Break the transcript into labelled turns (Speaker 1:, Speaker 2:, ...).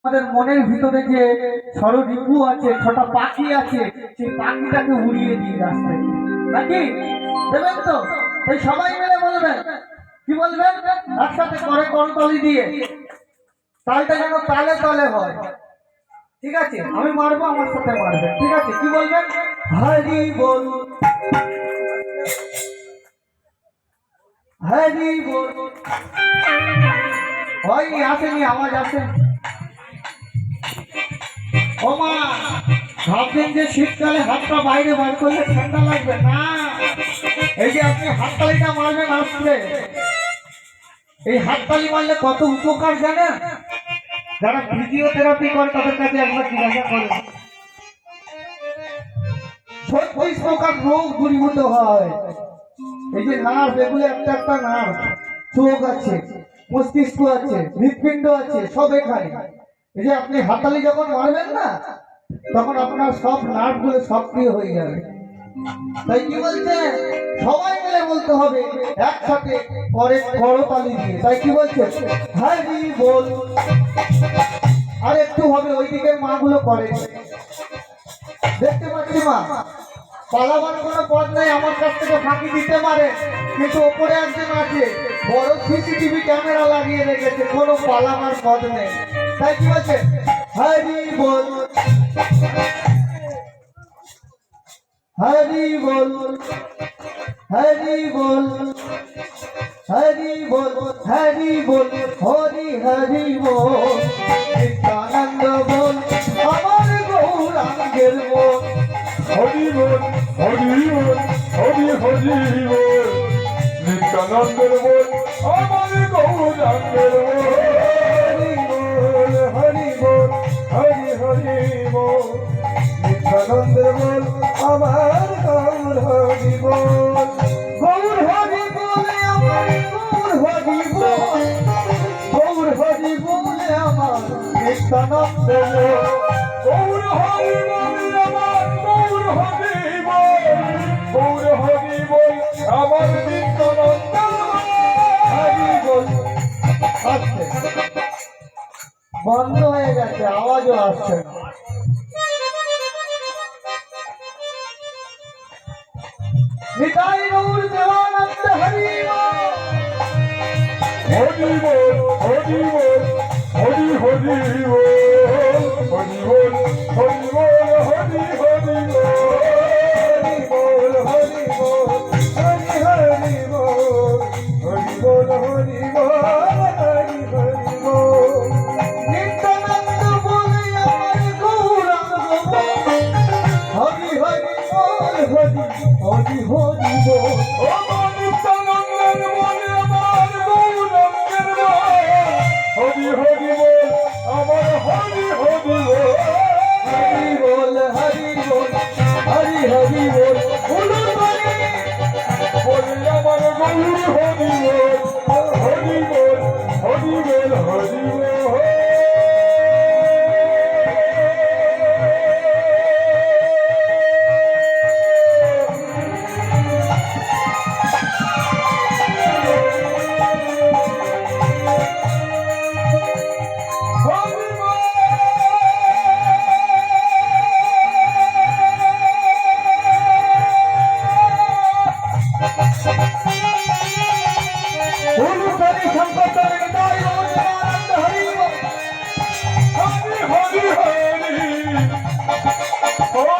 Speaker 1: আমাদের মনের ভিতরে যে ষড়রিপু আছে, ছোট পাখি আছে, সেই পাখিটাকে উড়িয়ে দিই রাস্তায়, নাকি দেবেন তো? এই সবাই মিলে বলবেন, কি বলবেন? একসাথে করে করতালি দিয়ে তালটা যেন তালে তালে হয়। ঠিক আছে, আমি মারবো, আমার সাথে মারবেন। ঠিক আছে, কি বলবেন? হরি বল, হরি বল। হয়নি, আসেনি, আওয়াজ আসে। ও মা, ভাবছেন যে শীতকালে হাতটা বাইরে বার করলে ঠান্ডা লাগবে না। এই যে আপনি হাততালিটা মারবেন আসলে, এই হাততালি মারলে কত উপকার জানেন? যারা ফিজিওথেরাপি করে তাদের কাছে একবার জিজ্ঞাসা করেন। 36 প্রকার রোগ দূরীভূত হয়। এই যে নার্ভ, এগুলো একটা একটা নার্ভ, চোখ আছে, মস্তিষ্ক আছে, হৃৎপিণ্ড আছে, সব এখানে। এই যে আপনি হাততালি যখন মারবেন না, তখন আপনার সব নার্ভ গুলো সক্রিয় হয়ে যাবে। তাই কি বলছে? সবাই মিলে বলতে হবে একসাথে করে করতালি দিয়ে। তাই কি বলছে? হরি বল। আর একটু হবে, ওইদিকে মা গুলো করে, দেখতে পাচ্ছি মা। পালাবার কোনো পথ নেই, আমার কাছ থেকে ফাঁকি দিতে পারে, কিন্তু ওপরে একজন আছে, বড় সিসিটিভি ক্যামেরা লাগিয়ে রেখেছে, কোনো পালাবার পথ নেই। তাই কি বলছে? হরি বল, হরি বল, হরি বল, হরি বল, হরি বল, হরি হরি বল, নিত্যানন্দ বল, আমার গৌরাঙ্গের বল।
Speaker 2: হরি বল, হরি বল, হরি হরি বল, নিত্যানন্দের বল, আমার গৌরাঙ্গের বল।
Speaker 1: হরি বল, হরি বল, হরি হরি বল, নিত্যানন্দের বল, আমার গৌর হরি বল। গৌর হরি বলে আমার গৌর হরি বল, গৌর হরি বলে আমার নিত্যানন্দ বল।
Speaker 2: গৌর হরি বল, আমার গৌর হরি বল, গৌর হরি বল, আমার নিত্যানন্দের বল।
Speaker 1: হরি বল। আসছে, বন্ধ হয়ে গেছে, আওয়াজও আসছে না। নিতাই গৌর দেবানন্দ হরি বল।
Speaker 2: হরি বল, হরি বল, হরি হরি বল, হরি বল, হরি বল, হরি হরি বল।
Speaker 1: হরি বল, হরি বল, হরি হরি বল, হরি বল, হরি বল, হরি হরি বল। নিত্যানন্দ বলে আমার গৌরাঙ্গ বল, হরি হরি বল, হরি হরি হরি বল।
Speaker 2: আমার নিত্যানন্দের বলে আমার গৌরাঙ্গের বল, হরি হরি বল, আমার হরি হরি বল।
Speaker 1: হরি বল, হরি বল, হরি হরি বল। বলুন বলি,
Speaker 2: বলে আমার গৌর হরি বল, হরি বল, হরি বল, হরি বল।
Speaker 1: বলুন বলি, সম্পর্কে নিতাই গৌর দেবানন্দ হরি বল।
Speaker 2: হরি হরি হরি হরি বল।